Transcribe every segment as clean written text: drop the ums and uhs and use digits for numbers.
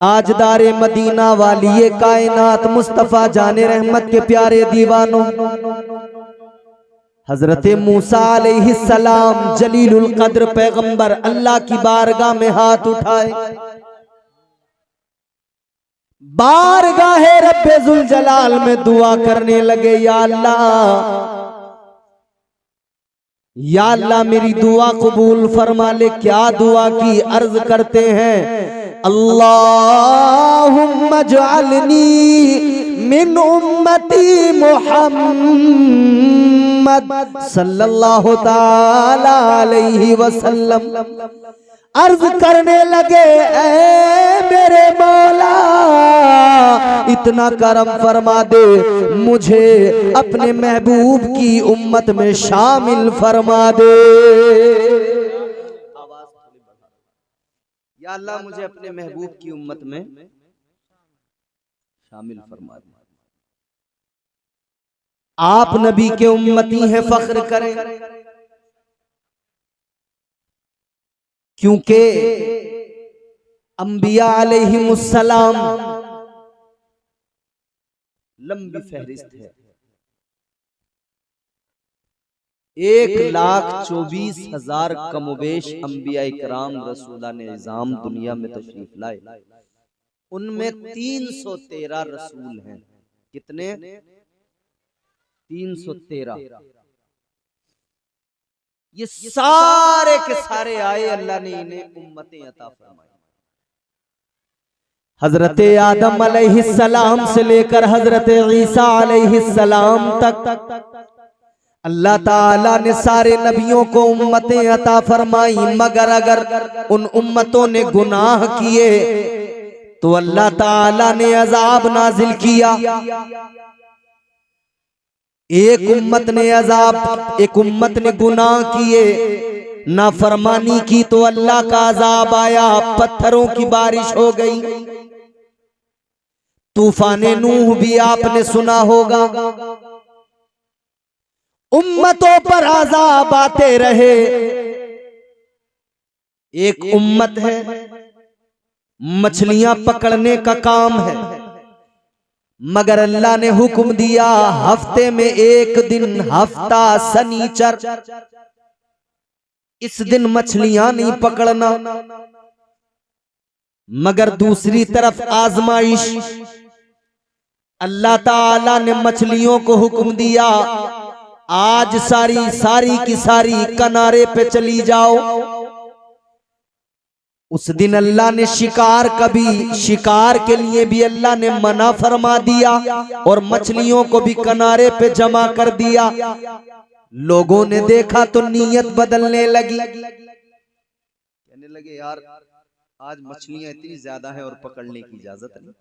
ताजदारे Medina वालिए कायनात मुस्तफा जाने रहमत के प्यारे दीवानों, हजरत मूसा अलैहिस्सलाम जलीलुल कद्र पैगंबर अल्लाह की बारगाह में हाथ उठाए, बारगाहे रब्बे जुल जलाल में दुआ करने लगे, या अल्लाह मेरी दुआ कबूल फरमा ले। क्या दुआ की? अर्ज करते हैं, अल्लाहुम्मा जअलनी मिन उम्मती मुहम्मद सल्लल्लाहु ताला अलैहि वसल्लम। अर्ज करने लगे, ऐ मेरे मौला इतना करम फरमा दे, मुझे अपने महबूब की उम्मत में शामिल फरमा दे। या अल्लाह मुझे अपने महबूब की उम्मत में शामिल फरमा दे। आप नबी के उम्मती हैं, फख्र करें, क्योंकि अंबिया अलैहिमुस्सलाम लंबी फहरिस्त है। 1,24,000 कमोबेश अंबिया इकराम रसूलाने इज़ाम दुनिया में तशरीफ लाए, उनमें 313 रसूल हैं। कितने? 313। ये सारे के सारे आए, अल्लाह ने इन्हें उम्मतें अता फरमाई। हजरत आदम अलैहिस्सलाम से लेकर हजरत ईसा अलैहिस्सलाम तक अल्लाह ताला ने सारे नबियों को उम्मतें अता फरमाई, मगर अगर उन उम्मतों ने गुनाह किए तो अल्लाह ताला ने अजाब नाजिल किया। एक उम्मत ने अजाब, एक उम्मत ने गुनाह किए, नाफरमानी की तो अल्लाह का अजाब आया, पत्थरों की बारिश हो गई। तूफाने नूह भी आपने सुना होगा। उम्मतों पर अजाब आते रहे। एक उम्मत है, मछलियां पकड़ने का काम है, मगर अल्लाह ने हुक्म दिया हफ्ते में एक दिन, हफ्ता शनिचर, इस दिन मछलियां नहीं पकड़ना। मगर दूसरी तरफ आजमाइश, अल्लाह ताला ने मछलियों को हुक्म दिया आज सारी की सारी किनारे पे चली जाओ। उस दिन अल्लाह ने शिकार के लिए भी अल्लाह ने मना फरमा दिया और मछलियों को भी किनारे पे जमा कर दिया। लोगों ने देखा तो नीयत बदलने लगी, कहने लगे यार आज मछलियां इतनी ज्यादा हैं और पकड़ने की इजाजत नहीं।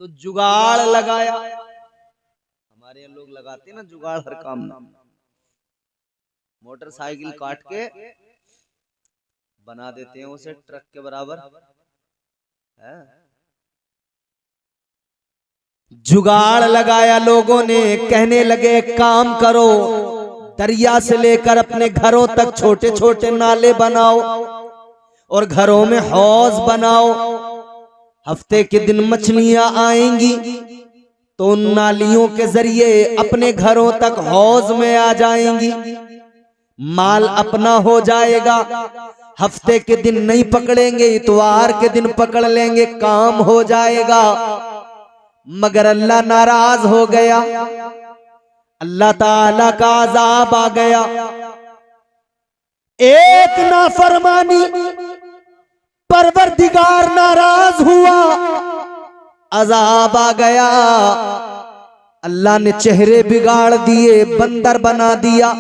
तो जुगाड़ लगाया, हमारे यहाँ लोग लगाते ना जुगाड़ हर काम में। मोटरसाइकिल काट के बना देते हैं उसे ट्रक के बराबर है। जुगाड़ लगाया लोगों ने, कहने लगे काम करो, दरिया से लेकर अपने घरों तक छोटे छोटे नाले बनाओ और घरों में हौज बनाओ। हफ्ते के दिन मछलियां आएंगी तो उन नालियों के जरिए अपने घरों तक हौज में आ जाएंगी, माल अपना हो जाएगा। हफ्ते के दिन नहीं पकड़ेंगे, इतवार के दिन पकड़ लेंगे, काम हो जाएगा। मगर अल्लाह नाराज हो गया, अल्लाह ताला का अजाब आ गया। एक नाफरमानी, परवरदिगार नाराज हुआ, अजाब आ गया। अल्लाह ने चेहरे बिगाड़ दिए, बंदर बना दिया।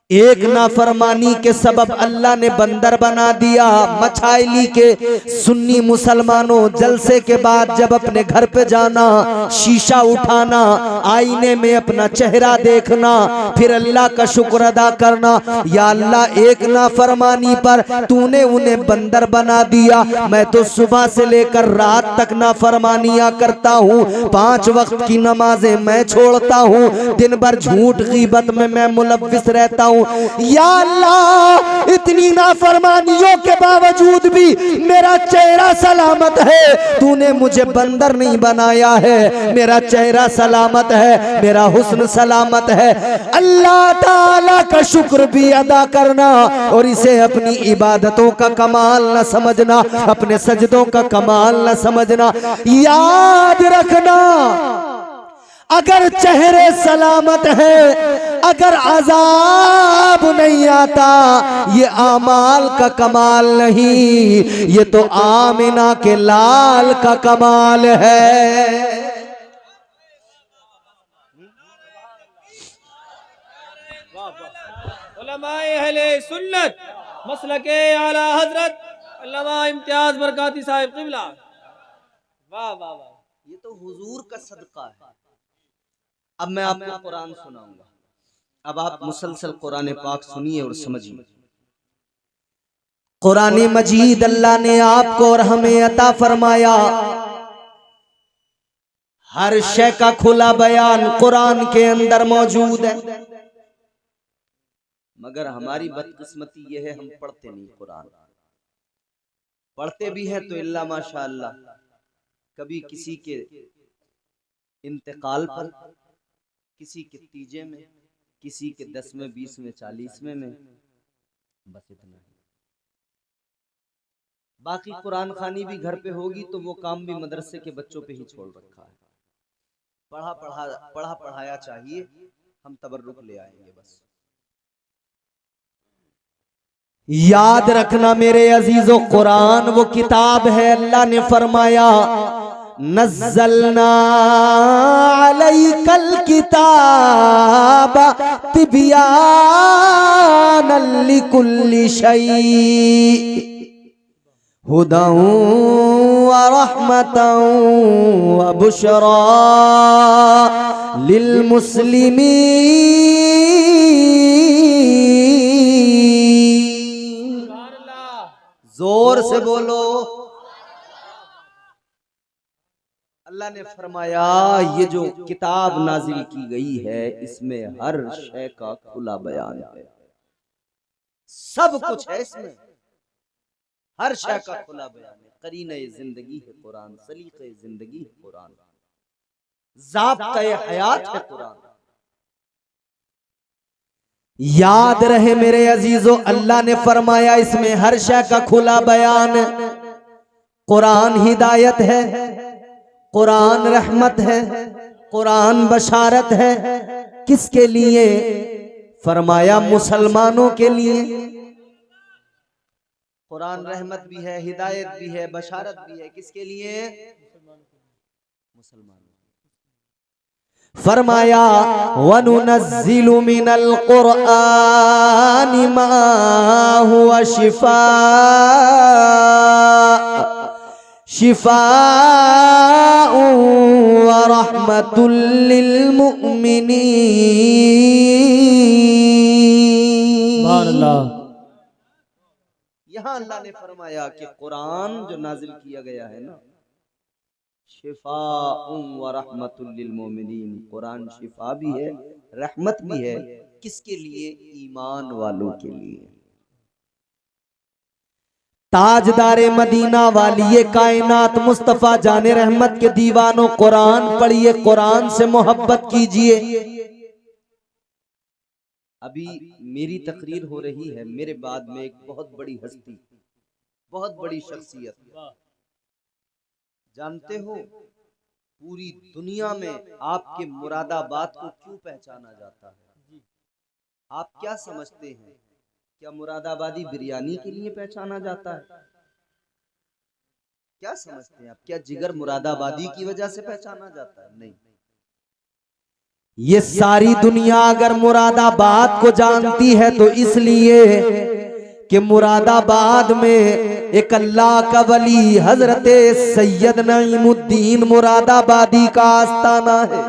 एक नाफरमानी के सबब अल्लाह ने बंदर बना दिया। मछाइली के सुन्नी मुसलमानों, जलसे के बाद जब अपने घर पे जाना, शीशा उठाना, आईने में अपना चेहरा देखना, फिर अल्लाह का शुक्र अदा करना, या अल्लाह एक नाफरमानी पर तूने उन्हें बंदर बना दिया। मैं तो सुबह से लेकर रात तक नाफरमानियां करता हूँ, 5 वक्त की नमाजें मैं छोड़ता हूँ, दिन भर झूठ गीबत में मैं मुलव्विस रहता हूँ, हूँ। या अल्लाह, इतनी नाफरमानियों के बावजूद भी मेरा चेहरा सलामत है। तूने मुझे बंदर नहीं बनाया है, मेरा चेहरा सलामत है, मेरा हुस्न सलामत है। अल्लाह ताला का शुक्र भी अदा करना और इसे अपनी इबादतों का कमाल न समझना, अपने सजदों का कमाल न समझना। याद रखना, अगर चेहरे सलामत है, अगर अजाब नहीं आता, ये आमाल का कमाल नहीं, ये तो आमिना के लाल का कमाल है। उलमाए अहले सुन्नत मसलके आला हजरत अल्लामा इम्तियाज बरकाती साहिब क़िबला। वाह वाह वाह, ये तो हुजूर का सदका है। अब मैं आपको कुरान सुनाऊंगा, अब आप मुसलसल कुरान पाक सुनिए और समझिए। कुरान मजीद अल्लाह ने आपको और हमें अता फरमाया, हर शय का खुला बयान कुरान के अंदर मौजूद है। मगर हमारी बदकिस्मती यह है, हम पढ़ते नहीं कुरान। पढ़ते भी हैं तो इल्ला माशाअल्लाह, कभी किसी के इंतकाल पर, किसी के तीजे में, किसी के 10वें 20वें 40वें में, बस इतना ही। बाकी कुरान खानी भी घर पे होगी तो वो काम भी मदरसे के बच्चों पे ही छोड़ रखा है। पढ़ा पढ़ाया चाहिए, हम तबर्रुक ले आएंगे बस। याद रखना मेरे अजीजों, कुरान वो किताब है, अल्लाह ने फरमाया नज़्ज़लना अलैकल किताब तिबयानन लिकुल्लि शै हुदन व रहमतन व बुशरा लिल मुस्लिमीन। जोर से बोलो। अल्लाह ने फरमाया ये जो किताब नाजिल की गई है, इसमें हर शय का खुला बयान है, सब कुछ है इसमें, हर शय का खुला बयान है। करीने जिंदगी है कुरान, सलीक़े जिंदगी है कुरान, ज़ाब्ता हयात है कुरान। याद रहे मेरे अजीजों, अल्लाह ने फरमाया इसमें हर शय का खुला बयान। कुरान हिदायत है, कुरान रहमत है, कुरान बशारत है। किसके लिए? फरमाया मुसलमानों के लिए। कुरान रहमत भी है, हिदायत भी है, बशारत भी है। किसके लिए? मुसलमानों। फरमाया वनुनज़्ज़िलु मिनल क़ुरआनि मा हुवा शिफ़ाउन व रहमतुल लिल मुमिनीन। यहाँ अल्लाह ने फरमाया कि कुरान जो नाजिल किया गया है ना, शिफाउन व रहमतुल लिल मोमिनीन, कुरान शिफा भी है, रहमत भी है। किसके लिए? ईमान वालों के लिए। ताजदारे मदीना वाली कायनात मुस्तफा जाने रहमत के दीवानों, कुरान पढ़िए, कुरान से मोहब्बत कीजिए। अभी मेरी तकरीर हो रही है, मेरे बाद में एक बहुत बड़ी हस्ती, बहुत बड़ी शख्सियत, जानते हो पूरी दुनिया में आपके मुरादाबाद को क्यों पहचाना जाता है? आप क्या समझते हैं? क्या मुरादाबादी बिरयानी के लिए पहचाना जाता है? क्या समझते हैं आप? क्या जिगर मुरादाबादी की वजह से पहचाना जाता है? नहीं। ये सारी दुनिया अगर मुरादाबाद को जानती है तो इसलिए कि मुरादाबाद में एक अल्लाह का वली हजरत सैयद नईमुद्दीन मुरादाबादी का आस्ताना है।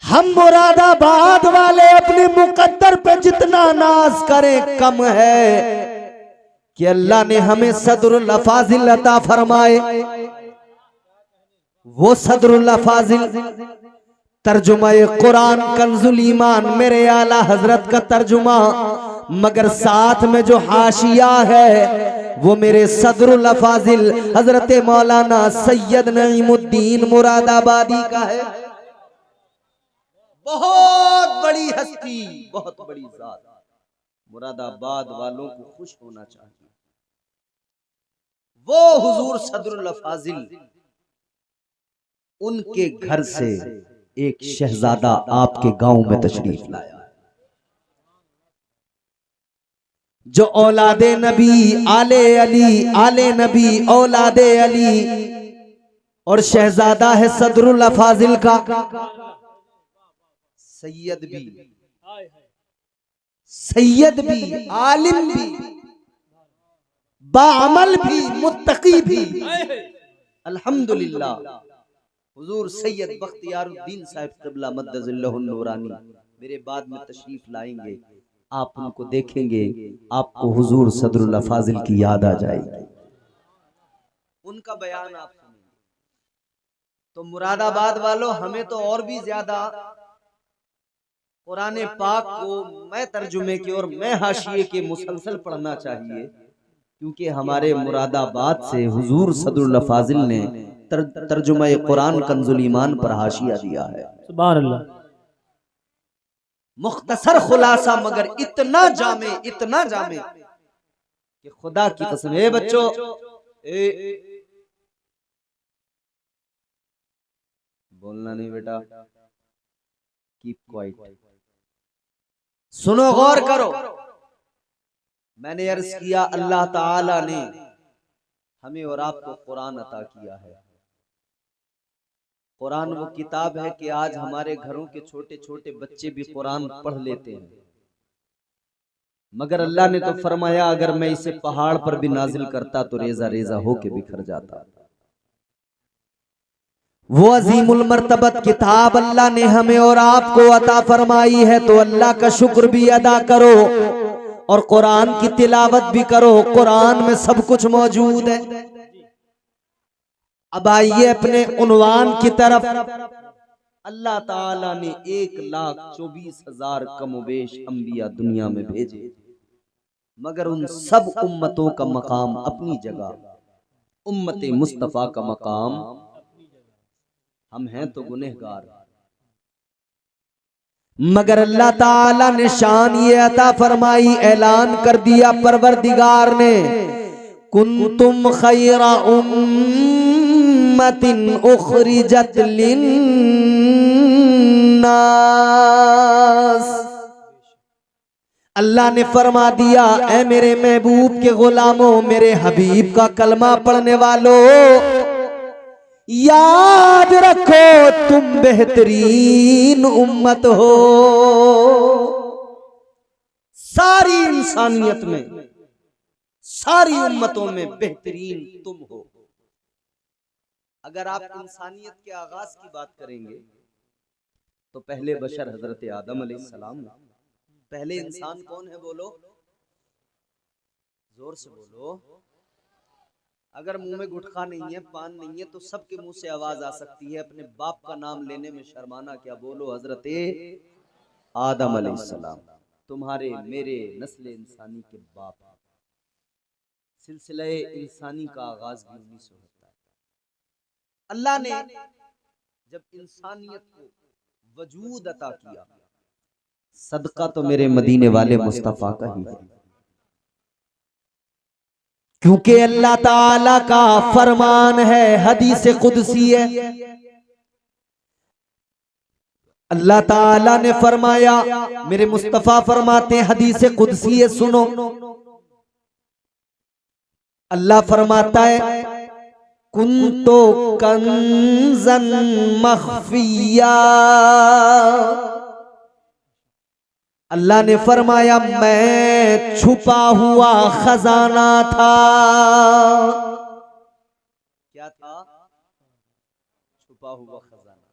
हम मुरादाबाद वाले अपने मुकद्दर पे जितना नाज करें कम है कि अल्लाह ने हमें सदरुल अफाजिल अता फरमाए। वो सदरुल अफाजिल तर्जुमा कुरान कंजुल ईमान मेरे आला हजरत का तर्जुमा, मगर साथ में जो हाशिया है वो मेरे सदरुल अफाजिल हजरत मौलाना सैयद नईमुद्दीन मुरादाबादी का है। बहुत बड़ी हस्ती, बहुत बड़ी जात, मुरादाबाद वालों को खुश होना चाहिए। वो हुजूर सदरुल अफाजिल, उनके घर से एक शहजादा आपके गांव में तशरीफ लाया, जो औलादे नबी आले अली, आले नबी औलादे अली, और शहजादा है सदरुल अफाजिल का सैयद भी, सैयद भी, आलिम भी, बाअमल भी, मुत्तकी भी। अल्हम्दुलिल्लाह हुजूर सैयद बख्तियारुद्दीन साहिब क़िबला मद्दज़िल्लहुन नूरानी मेरे बाद में तशरीफ लाएंगे। आप उनको देखेंगे, आपको हुजूर सदरुल अफाजिल की याद आ जाएगी। उनका बयान आप सुनेंगे तो मुरादाबाद वालों, हमें तो और भी ज्यादा कुरान पाक को मैं तर्जुमे के और मैं हाशिए के मुसलसल पढ़ना चाहिए, क्योंकि हमारे मुरादाबाद से हुजूर सदरुल अफाजिल ने तर्जुमा कुरान कंजुल ईमान पर हाशिया दिया है। सुभान अल्लाह। मुख्तसर खुलासा मगर इतना जामे, इतना जामे कि खुदा की कसम है बच्चों, बोलना नहीं बेटा, कीप क्वाइट, सुनो गौर करो। मैंने अर्ज किया अल्लाह ताला ने हमें और आपको कुरान अता किया है। कुरान वो किताब है कि आज हमारे घरों के छोटे छोटे बच्चे भी कुरान पढ़ लेते हैं, मगर अल्लाह ने तो फरमाया अगर मैं इसे पहाड़ पर भी नाजिल करता तो रेजा रेजा होके बिखर जाता। वो अजीमुल मर्तबत किताब अल्लाह ने हमें और आपको अता फरमाई है, तो अल्लाह का शुक्र भी अदा करो और कुरान की तिलावत भी करो। कुरान में सब कुछ मौजूद है। अब आइए अपने उन्वान की तरफ। अल्लाह ताला ने 1,24,000 कमोबेश अंबिया दुनिया में भेजे, मगर उन सब उम्मतों का मकाम अपनी जगह, उम्मते मुस्तफा का मकाम, हम हैं तो गुनहगार, मगर अल्लाह ताला ने शान ये अता फरमाई, ऐलान कर दिया परवरदिगार ने, कुंतुम खैरा उम्मतिन उखरिजत लिन्नास। अल्लाह ने फरमा दिया, ऐ मेरे महबूब के गुलामों, मेरे हबीब का कलमा पढ़ने वालों, याद रखो तुम बेहतरीन उम्मत हो। सारी इंसानियत में, सारी उम्मतों में बेहतरीन तुम हो। अगर आप इंसानियत के आगाज की बात करेंगे तो पहले बशर हजरत आदम अलैहिस्सलाम। पहले इंसान कौन है बोलो, जोर से बोलो। अगर मुंह में गुटखा नहीं है, पान नहीं है, तो सबके मुंह से आवाज आ सकती है, अपने बाप का नाम लेने में शर्माना क्या, बोलो हजरत आदम अलैहिस्सलाम। तुम्हारे मेरे नस्ल इंसानी के बाप। सिलसिला इंसानी का आगाज भी उन्हीं से होता है। अल्लाह ने जब इंसानियत को वजूद अता किया, सदका तो मेरे मदीने वाले मुस्तफा का ही है, क्योंकि अल्लाह ताला का फरमान है, हदीस कुदसी है। अल्लाह ताला ने फरमाया, मेरे मुस्तफा फरमाते हैं, हदीस कुदसी है, सुनो। अल्लाह फरमाता है, कुंतो कंजन मख्फिया। अल्लाह ने फरमाया, मैं छुपा हुआ खजाना था। क्या था? छुपा हुआ खजाना।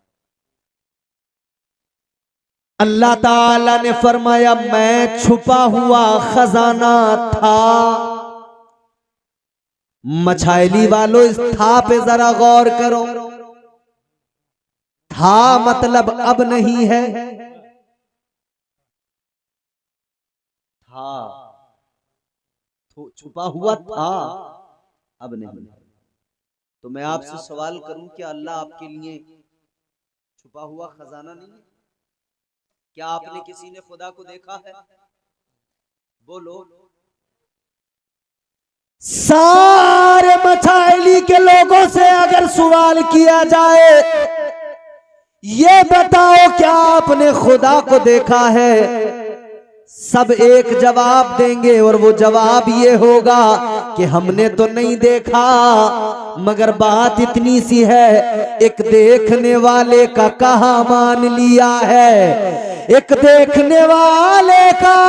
अल्लाह ताला ने फरमाया, मैं छुपा हुआ खजाना था। मछाइली वालों, इस था पे जरा गौर करो। था मतलब अब नहीं है, था तो छुपा हुआ था, अब नहीं। तो मैं आपसे सवाल करूं, क्या अल्लाह आपके लिए छुपा हुआ खजाना नहीं है? क्या आपने किसी ने खुदा को देखा है? बोलो। सारे मछाइली के लोगों से अगर सवाल किया जाए, ये बताओ क्या आपने खुदा को देखा है, सब एक जवाब देंगे और वो जवाब ये होगा कि हमने तो नहीं देखा। मगर बात इतनी सी है, एक देखने वाले का कहा मान लिया है, एक देखने वाले का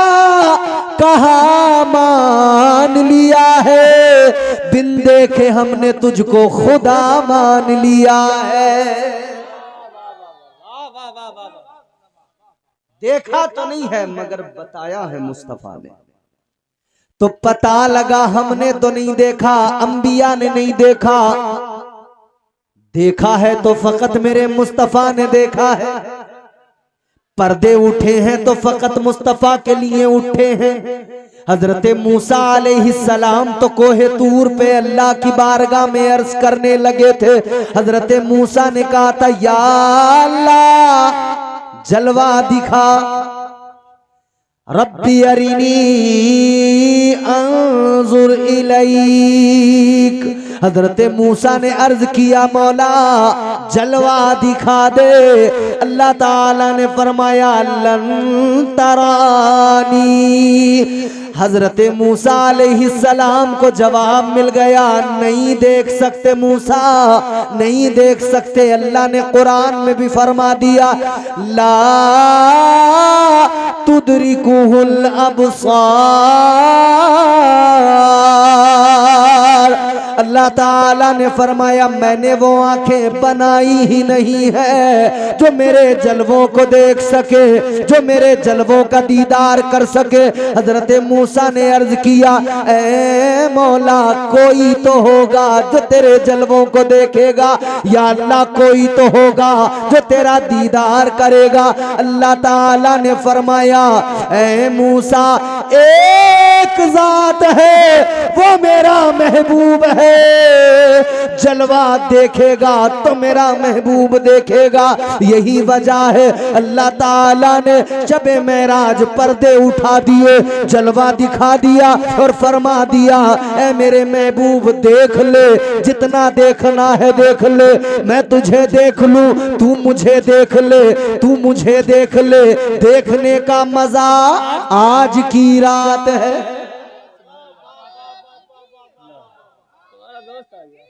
कहा मान लिया है, बिन देखे हमने तुझको खुदा मान लिया है। वाह वाह वाह वाह वाह। देखा तो नहीं है मगर बताया है मुस्तफा ने। तो पता लगा हमने तो नहीं देखा, अंबिया ने नहीं देखा, देखा है तो फकत मेरे मुस्तफा ने देखा है। पर्दे उठे हैं तो फकत मुस्तफा के लिए उठे हैं। हजरत मूसा अलैहिस्सलाम तो कोहे तूर पे अल्लाह की बारगाह में अर्ज करने लगे थे। हजरत मूसा ने कहा था, या अल्लाह जलवा दिखा, रब्बी अरिनी अंजुर इलैक। हजरत मूसा ने अर्ज किया, मौला जलवा दिखा दे। अल्लाह ताला ने फरमाया, लन तरानी। हजरत मूसा अलैहिस्सलाम को जवाब मिल गया, नहीं देख सकते मूसा, नहीं देख सकते। अल्लाह ने कुरान में भी फरमा दिया, ला तुदरिकुहुल अबसार। अल्लाह ताला ने फरमाया, मैंने वो आंखें बनाई ही नहीं है जो मेरे जलवों को देख सके, जो मेरे जलवों का दीदार कर सके। हजरत मूसा ने अर्ज किया, ए मौला कोई तो होगा जो तेरे जलवों को देखेगा, या अल्लाह कोई तो होगा जो तेरा दीदार करेगा। अल्लाह ताला ने फरमाया, ए मूसा एक जात है वो मेरा महबूब है, जलवा देखेगा तो मेरा महबूब देखेगा। यही वजह है अल्लाह ताला ने शबे मेराज पर्दे उठा दिए, जलवा दिखा दिया और फरमा दिया, ऐ मेरे महबूब देख ले, जितना देखना है देख ले, मैं तुझे देख लूं, तू मुझे देख ले, तू मुझे देख ले। देखने का मजा आज की रात है। तुम्हारा दोस्त आ गया।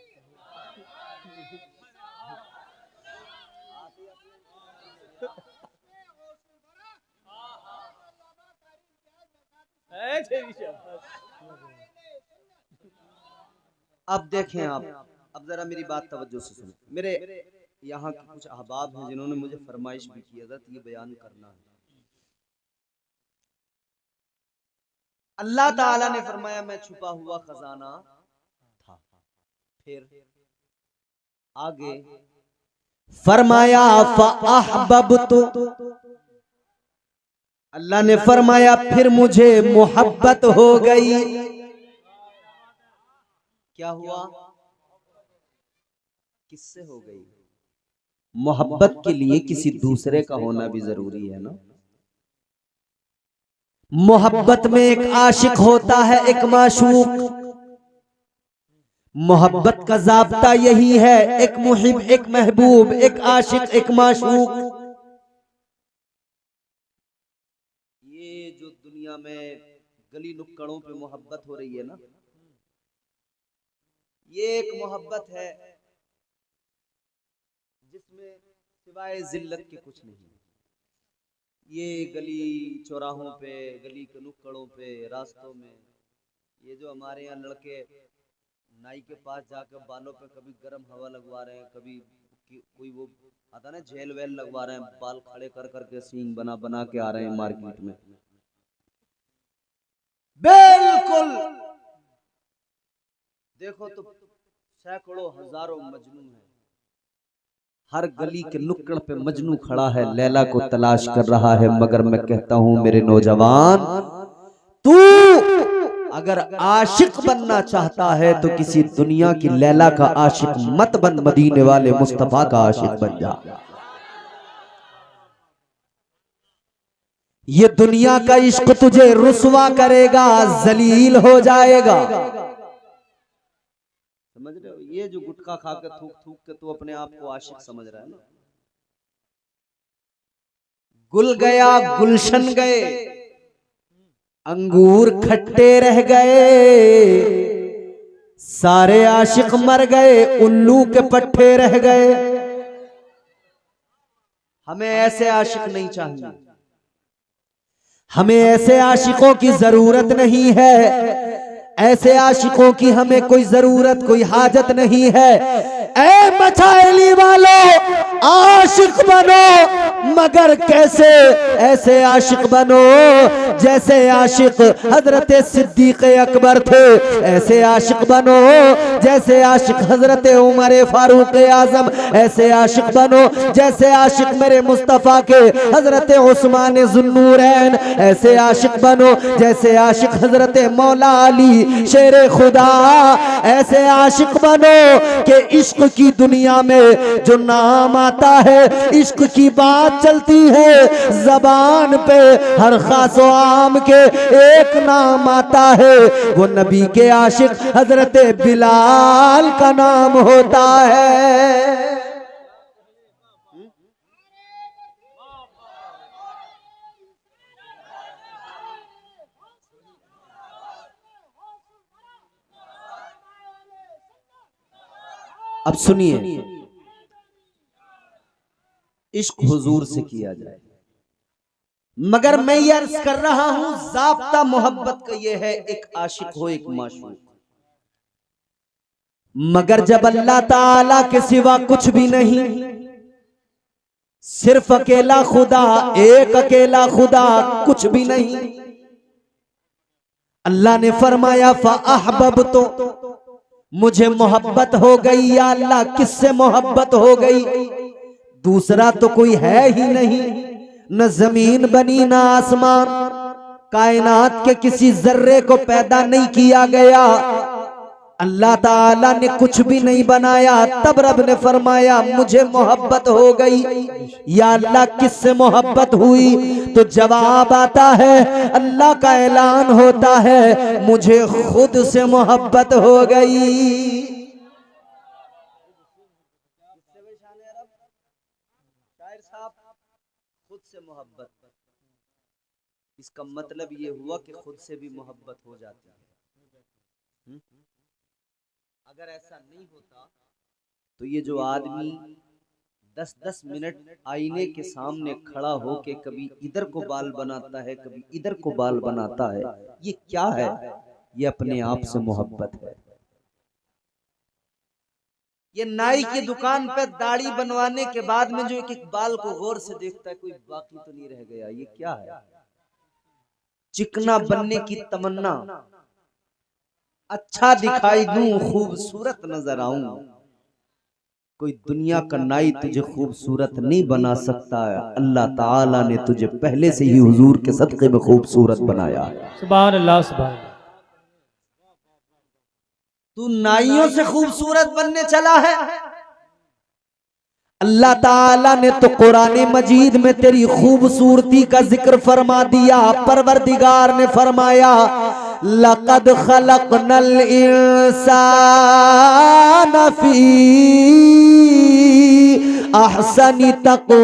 है तेरी शाबाश। अब देखें आप, अब जरा मेरी बात तवज्जो से सुनो। मेरे यहाँ के कुछ अहबाब हैं जिन्होंने मुझे फरमाइश भी की, हज़रत ये बयान करना है। अल्लाह ताला ने फरमाया, मैं छुपा हुआ खजाना था। फिर आगे फरमाया, फ़अहबब्तु, अल्लाह ने फरमाया फिर मुझे मोहब्बत हो गई। क्या हुआ? किससे हो गई? मोहब्बत के लिए किसी दूसरे का होना भी जरूरी है ना। मोहब्बत में एक आशिक होता है, एक माशूक। मोहब्बत का ज़ाब्ता यही है, एक मुहिब, एक महबूब, एक आशिक, एक माशूक। ये जो दुनिया में गली नुक्कड़ों पे मोहब्बत हो रही है ना, ये एक मोहब्बत है जिसमें सिवाय जिल्लत के कुछ नहीं। ये गली चौराहों पे, गली के नुक्कड़ों पे, रास्तों में, ये जो हमारे यहाँ लड़के नाई के पास जाकर बालों पे कभी गर्म हवा लगवा रहे हैं, कभी कोई वो आता ना जेल वेल लगवा रहे हैं, बाल खड़े कर करके सींग बना बना के आ रहे हैं मार्केट में। बिल्कुल देखो तो सैकड़ों हजारों मजनू हैं, हर गली के नुक्कड़ पे मजनू खड़ा है, लैला को तलाश कर रहा है, मगर मैं कहता हूं मेरे नौजवान, तू अगर आशिक बनना चाहता है तो किसी दुनिया की लैला का आशिक मत बन, मदीने वाले मुस्तफा का आशिक बन जा। ये दुनिया का इश्क तुझे रुसवा करेगा, जलील हो जाएगा। समझ रहे हो? ये जो गुटखा खा के थूक थूक के तू अपने आप को आशिक समझ रहा है ना, गुल गया गुलशन गए, अंगूर खट्टे रह गए, सारे आशिक मर गए, उल्लू के पट्टे रह गए। हमें ऐसे आशिक नहीं चाहिए, हमें ऐसे आशिकों की जरूरत नहीं है, ऐसे आशिकों की हमें कोई जरूरत कोई हाजत नहीं है। ऐ मचाइली वालों आशिक बनो, मगर कैसे? ऐसे आशिक बनो जैसे आशिक हजरत सिद्दीक अकबर थे, ऐसे आशिक बनो जैसे आशिक हजरत उमर फारूक आजम, ऐसे आशिक बनो जैसे आशिक मेरे मुस्तफा के हजरत उस्मान जुन्नूरैन, ऐसे आशिक बनो जैसे आशिक हजरत मौला अली शेरे खुदा, ऐसे आशिक बनो कि इश्क की दुनिया में जो नाम आता है, इश्क की बात चलती है जबान पे, हर खास व आम के एक नाम आता है, वो नबी के आशिक हजरत बिलाल का नाम होता है। अब सुनिए, इश्क हुजूर से किया जाए, मगर मैं ये अर्ज कर रहा हूं ज़ाब्ता मोहब्बत का ये है, एक आशिक हो एक माशूक, मगर जब अल्लाह ताला के सिवा कुछ भी नहीं, सिर्फ अकेला खुदा, एक अकेला खुदा, कुछ भी नहीं, अल्लाह ने फरमाया फ़अहबब, तो मुझे मोहब्बत हो गई। या अल्लाह किससे मोहब्बत हो गई? दूसरा तो कोई है ही नहीं, न जमीन बनी न आसमान, कायनात के किसी जर्रे को पैदा नहीं किया गया, अल्लाह ताला ने कुछ भी नहीं बनाया, तब रब ने फरमाया मुझे मोहब्बत हो गई। या अल्लाह किससे मोहब्बत हुई? तो जवाब आता है, अल्लाह का ऐलान होता है मुझे खुद से मोहब्बत हो गई। खुद से मोहब्बत, इसका मतलब ये हुआ कि खुद से भी मोहब्बत हो जाती है। अगर ऐसा नहीं होता तो ये जो आदमी 10-10 मिनट आईने के सामने खड़ा हो के कभी इधर को बाल बनाता है, कभी इधर को बाल बनाता है, ये क्या है? ये अपने आप से मोहब्बत है। ये नाई की दुकान पे दाढ़ी बनवाने के बाद में जो एक एक बाल को गौर से देखता है, कोई बाकी तो नहीं रह गया, ये क्या है? चिकना बनने की तमन्ना, अच्छा दिखाई दूं, खूबसूरत नजर आऊं। कोई दुनिया का नाई तुझे खूबसूरत नहीं बना सकता है, अल्लाह ताला ने तुझे पहले से ही हुजूर के सदक़े में खूबसूरत बनाया है। सुभान अल्लाह, सुभान अल्लाह। तू नाइयों से खूबसूरत बनने चला है? अल्लाह ताला ने तो कुरान मजीद में तेरी खूबसूरती का जिक्र फरमा दिया। परवरदिगार ने फरमाया लक़द खलक़नल इंसान फी अहसनी तक़वीम।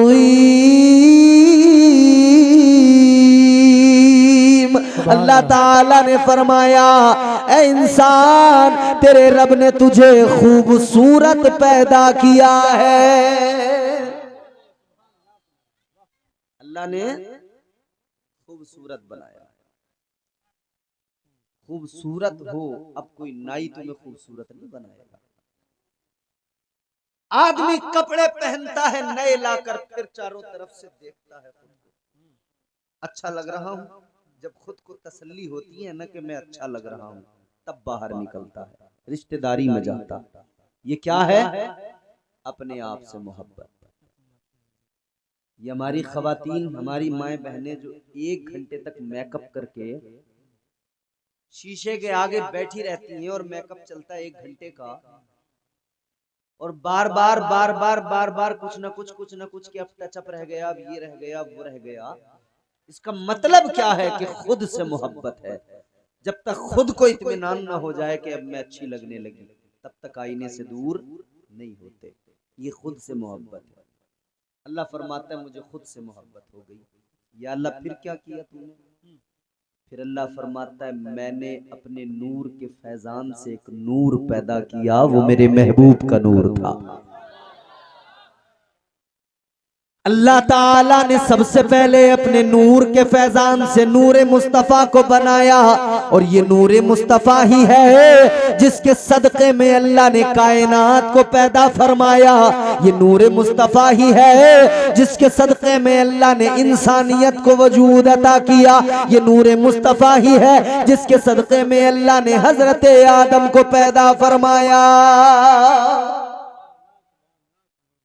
अल्लाह ताला ने फरमाया ऐ इंसान, तेरे रब ने तुझे खूबसूरत पैदा किया है। अल्लाह ने खूबसूरत बनाया। खूबसूरत हो, अब कोई नाई तुम्हें खूबसूरत नहीं बनाएगा। आदमी कपड़े पहनता है नए लाकर, फिर चारों तरफ से देखता है खुद को, अच्छा लग रहा हूं। जब खुद को तसल्ली होती है ना कि मैं अच्छा लग रहा हूं, तब बाहर निकलता है, रिश्तेदारी में जाता है। ये क्या है? अपने आप से मोहब्बत। ये हमारी खवातीन, हमारी माएँ बहनें जो 1 घंटे तक मेकअप करके शीशे के आगे बैठी रहती हैं और मेकअप चलता है 1 घंटे का, और बार बार कुछ ना कुछ कि अब टचअप रह गया, अब ये रह गया, वो रह गया। इसका मतलब क्या है कि खुद से मोहब्बत है। जब तक खुद को इत्मीनान ना हो जाए कि अब मैं अच्छी लगने लगी, तब तक आईने से दूर नहीं होते। ये खुद से मोहब्बत है। अल्लाह फरमाता है मुझे खुद से मोहब्बत हो गई। या अल्लाह फिर क्या किया तूने? फिर अल्लाह फरमाता है मैंने अपने नूर के फैजान से एक नूर पैदा किया, वो मेरे महबूब का नूर था। अल्लाह ताला ने सबसे पहले अपने नूर के फैजान से नूरे मुस्तफ़ा को बनाया, और ये नूरे मुस्तफ़ा ही है जिसके सदक़े में अल्लाह ने कायनात को पैदा फरमाया। ये नूरे मुस्तफ़ा ही है जिसके सदक़े में अल्लाह ने इंसानियत को वजूद अता किया। ये नूरे मुस्तफ़ा ही है जिसके सदक़े में अल्लाह ने हज़रत आदम को पैदा फरमाया।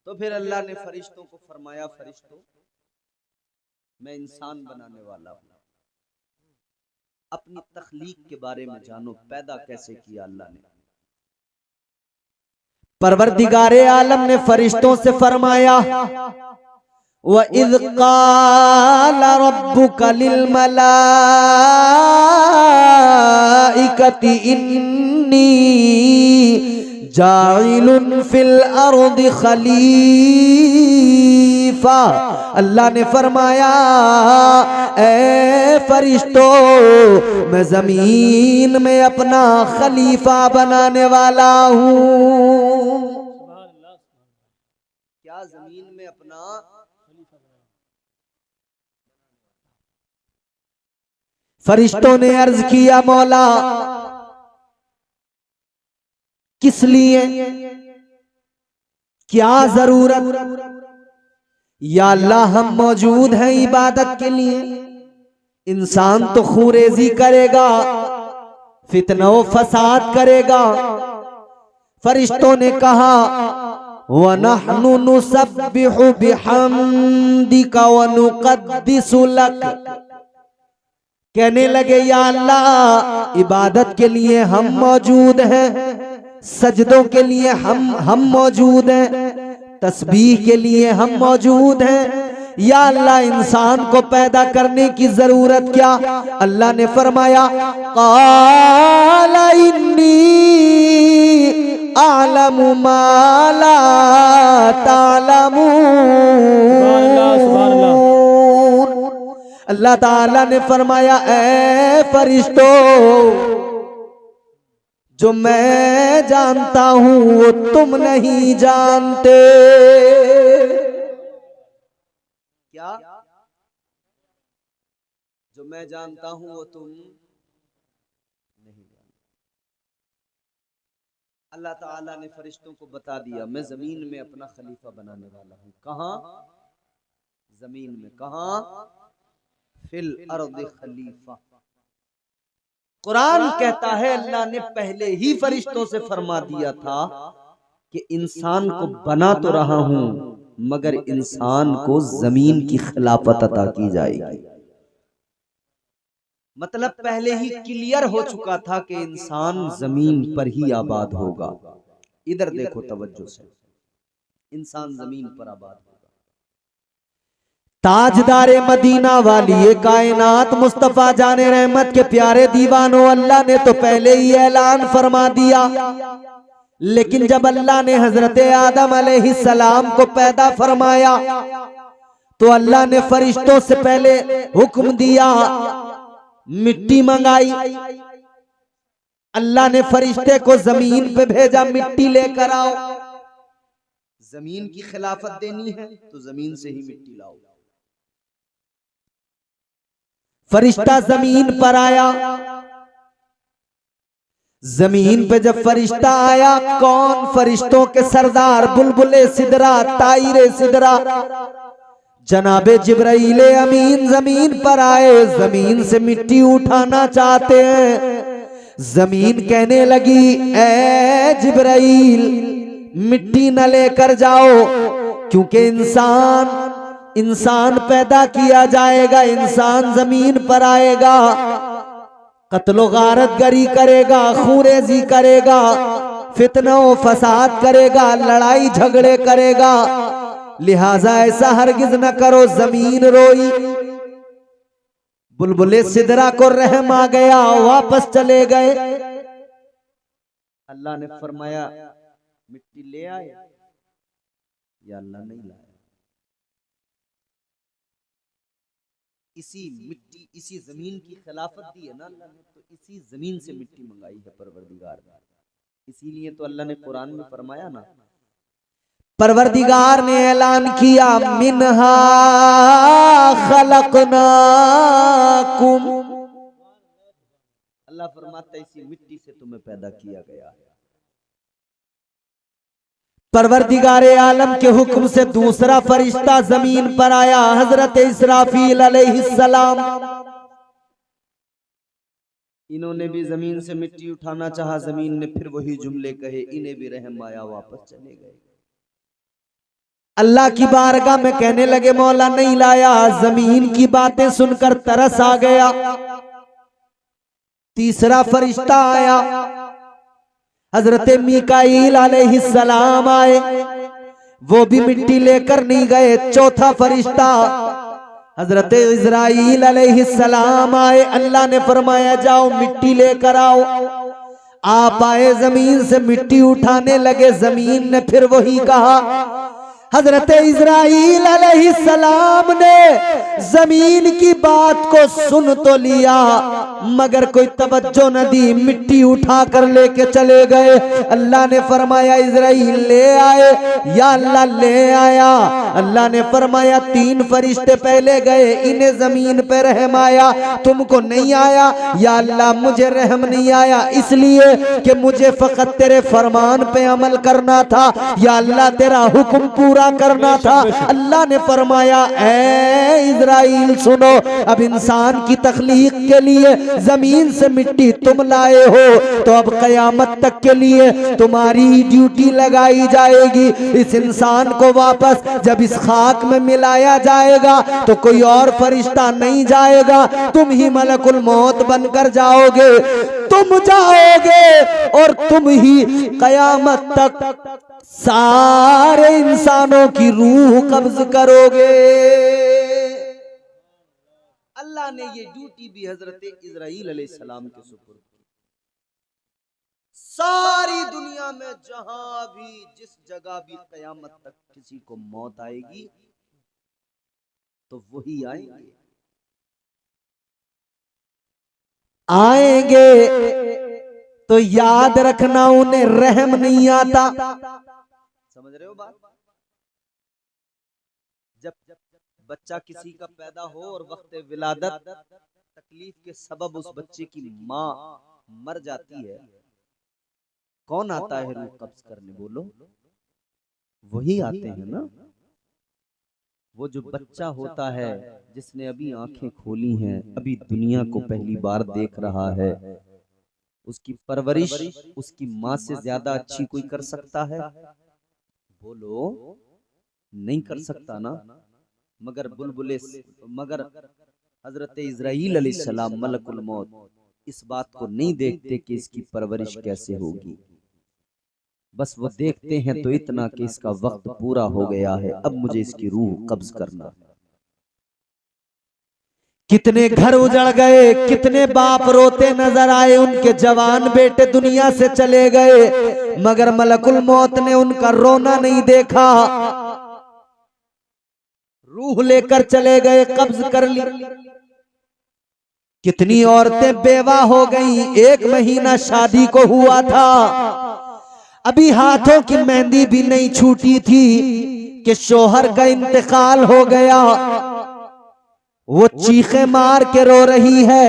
तो फिर अल्लाह ने फरिश्तों को फरमाया, फरिश्तों मैं इंसान बनाने वाला हूं, अपनी तख्लीक के बारे में जानो, पैदा कैसे किया अल्लाह ने। परवरदिगारे आलम ने फरिश्तों से फरमाया व इज़ क़ाल रब्बुका लिल मलाइकति इन्नी जाइलुन फिल अर्दि खलीफा। अल्लाह ने फरमाया ए फरिश्तों मैं जमीन में अपना खलीफा बनाने वाला हूँ। क्या जमीन में अपना फरिश्तों ने अर्ज किया मौला किस लिए, क्या जरूरत? या अल्लाह हम मौजूद हैं इबादत के लिए। इंसान तो खूरेजी करेगा, फितना व फसाद करेगा। फरिश्तों ने कहा व नहनु नुसब्बिहु बिहम्दिका व नुक़द्दिसु लक। कहने लगे या अल्लाह इबादत के लिए हम मौजूद हैं, सजदों के लिए हम मौजूद हैं, तस्बीह के लिए हम मौजूद हैं। या अल्लाह इंसान को पैदा करने की जरूरत क्या? अल्लाह ने फरमाया क़ाल इन्नी अअलमु मा ला तालमून। अल्लाह ताला ने फरमाया ऐ फरिश्तों जो मैं जानता हूं वो तुम नहीं जानते। क्या? जो मैं जानता हूं वो तुम नहीं जानते। अल्लाह ताला ने फरिश्तों को बता दिया मैं जमीन में अपना खलीफा बनाने वाला हूं। कहां? जमीन में। कहां? फिल अर्द खलीफा। कुरान कहता है अल्लाह ने पहले ही फरिश्तों से फरमा दिया था कि इंसान को बना तो रहा हूं मगर इंसान को जमीन की खिलाफत अता की जाएगी। मतलब पहले ही क्लियर हो चुका था कि इंसान जमीन पर ही आबाद होगा। इधर देखो तवज्जो से, इंसान जमीन पर आबाद होगा। ताजदारे मदीना वाली कायनात मुस्तफा जाने रहमत के प्यारे दीवानों, अल्लाह ने तो पहले ही ऐलान फरमा दिया। लेकिन जब अल्लाह ने हजरत आदम अलैहिस्सलाम को पैदा फरमाया तो अल्लाह ने फरिश्तों से पहले हुक्म दिया, मिट्टी मंगाई। अल्लाह ने फरिश्ते को जमीन पे भेजा, मिट्टी लेकर आओ। जमीन की खिलाफत देनी है तो जमीन से ही मिट्टी लाओ। फरिश्ता जमीन पर आया। जमीन पे जब फरिश्ता आया, कौन? फरिश्तों के सरदार बुलबुले सिदरा, तायरे सिदरा, जनाबे जिब्राइल अमीन जमीन पर आए। जमीन से मिट्टी उठाना चाहते हैं। जमीन कहने लगी ए जिब्राइल मिट्टी न लेकर जाओ, क्योंकि इंसान पैदा किया जाएगा, इंसान जमीन पर आएगा, कत्लो गारतगरी करेगा, खूरेजी करेगा, फितना व फसाद करेगा, लड़ाई झगड़े करेगा। लिहाजा ऐसा हरगिज न करो। जमीन रोई, बुलबुले सिदरा को रहम आ गया, वापस चले गए। अल्लाह ने फरमाया मिट्टी ले आए, या अल्लाह नहीं लाया। इसी मिट्टी, इसी जमीन की खिलाफत दी है ना अल्लाह ने, तो इसी जमीन से मिट्टी मंगाई है परवरदिगार ने। इसीलिए तो अल्लाह ने कुरान में फरमाया ना, परवरदिगार ने ऐलान किया मिन्हा खलकनाकुम, अल्लाह फरमाता है इसी मिट्टी से तुम्हें पैदा किया गया है। परवरदिगारे आलम के हुक्म से दूसरा फरिश्ता जमीन पर आया, हजरत इसराफील अलैहिस्सलाम। इन्होंने भी जमीन से मिट्टी उठाना चाहा, जमीन ने फिर वही जुमले कहे, इन्हें भी रहम आया, वापस चले गए। अल्लाह की बारगाह में कहने लगे मौला नहीं लाया। जमीन की बातें सुनकर तरस आ गया। तीसरा फरिश्ता आया, हजरत मीकाईल अलैहिस्सलाम आए, वो भी मिट्टी लेकर नहीं गए। चौथा फरिश्ता हजरत इजराइल अलैहिस्सलाम आए, अल्लाह ने फरमाया जाओ मिट्टी लेकर आओ। आप आए, जमीन से मिट्टी उठाने लगे। जमीन ने फिर वही कहा। हजरत इजराइल अलैहिस्सलाम ने जमीन की बात को सुन तो लिया, मगर कोई तवज्जो न दी, मिट्टी उठा कर लेके चले गए। अल्लाह ने फरमाया इजराइल ले आए, या अल्लाह ले आया। अल्लाह ने फरमाया तीन फरिश्ते पहले गए, इन्हें जमीन पे रहम आया, तुमको नहीं आया। या अल्लाह मुझे रहम नहीं आया इसलिए कि मुझे फकत तेरे फरमान पे अमल करना था, या अल्लाह तेरा हुक्म पूरा करना था। अल्लाह ने फरमाया ऐ इजराइल सुनो, अब इंसान की तख्लीक के लिए जमीन से मिट्टी तुम लाए हो, तो अब कयामत तक के लिए तुम्हारी ही ड्यूटी लगाई जाएगी। इस इंसान को वापस जब इस खाक में मिलाया जाएगा तो कोई और फरिश्ता नहीं जाएगा, तुम ही मलकुल मौत बनकर जाओगे। तुम जाओगे और तुम ही कयामत तक सारे इंसानों की रूह कब्ज करोगे। अल्लाह ने ये ड्यूटी भी हजरत इजराइल अलैहिस्सलाम के सुपुर्द की। सारी दुनिया में जहां भी जिस जगह भी कयामत तक किसी को मौत आएगी तो वही आएंगे। तो याद रखना उन्हें रहम नहीं आता। समझ रहे हो बात? जब बच्चा किसी का पैदा हो और वक्त विलादत तकलीफ के सबब उस बच्चे की माँ मर जाती है, कौन आता है रूह कब्ज करने? बोलो, वही आते हैं ना। वो जो बच्चा होता है जिसने अभी आंखें खोली हैं, अभी दुनिया को पहली बार देख रहा है, उसकी परवरिश उसकी माँ से ज्यादा अच्छी कोई कर सकता है? बोलो, नहीं कर सकता ना। मगर मगर हजरत इजराइल अलैहिस्सलाम मलकुल मौत इस बात को नहीं देखते कि इसकी परवरिश कैसे होगी। बस वो देखते हैं तो इतना कि इसका वक्त पूरा हो गया है, अब मुझे इसकी रूह कब्ज करना। कितने घर उजड़ गए, कितने बाप रोते नजर आए, उनके जवान बेटे दुनिया से चले गए, मगर मलकुल मौत ने उनका रोना नहीं देखा। रूह लेकर चले गए, कब्ज कर ली। कितनी औरतें बेवा हो गईं, 1 महीना शादी को हुआ था, अभी हाथों की मेहंदी भी नहीं छूटी थी कि शोहर का इंतकाल हो गया। वो चीखे मार के रो रही है,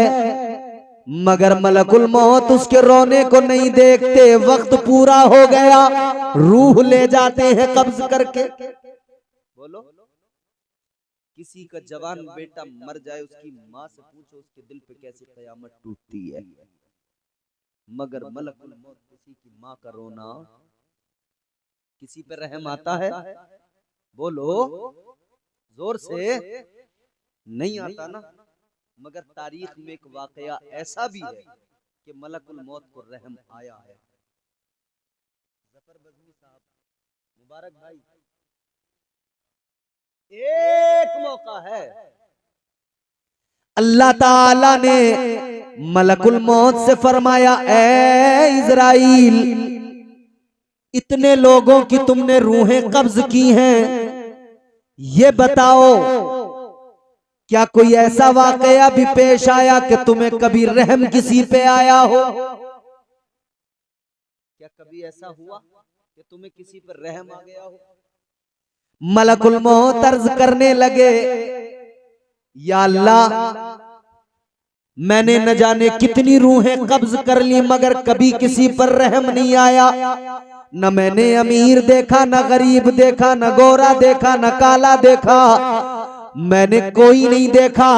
मगर मलकुल मौत उसके रोने को नहीं देखते। वक्त पूरा हो गया, रूह ले जाते हैं कब्ज करके। बोलो, किसी का जवान बेटा मर जाए, उसकी माँ से पूछो उसके दिल पे कैसी कयामत टूटती है। मगर मलकुल मौत किसी की माँ का रोना, किसी पे रहम आता है? बोलो, जोर से नहीं आता ना, मगर तारीख में एक वाकया ऐसा भी है कि मलकुल मौत को रहम आया है। जफर बज़मी साहब, मुबारक भाई, एक मौका है अल्लाह ताला ने मलकुल मौत से फरमाया, ए इज़राइल, इतने लोगों की तुमने रूहें कब्ज की हैं, ये बताओ क्या कोई ऐसा वाकया भी पेश आया कि तुम्हें कभी रहम किसी पे आया हो? क्या कभी ऐसा हुआ कि तुम्हें किसी पर रहम आ गया हो? मलकुल मौत अर्ज करने लगे, या अल्लाह, मैंने न जाने कितनी रूहें कब्ज कर ली मगर कभी किसी पर रहम नहीं आया। न मैंने अमीर देखा, न गरीब देखा, न गोरा देखा, न काला देखा, मैंने कोई नहीं देखा,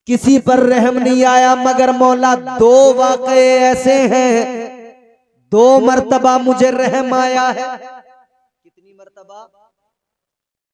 किसी पर रहम नहीं आया। मगर मौला, दो वाक़ये ऐसे हैं, 2 मर्तबा मुझे रहम आया है। कितनी मर्तबा?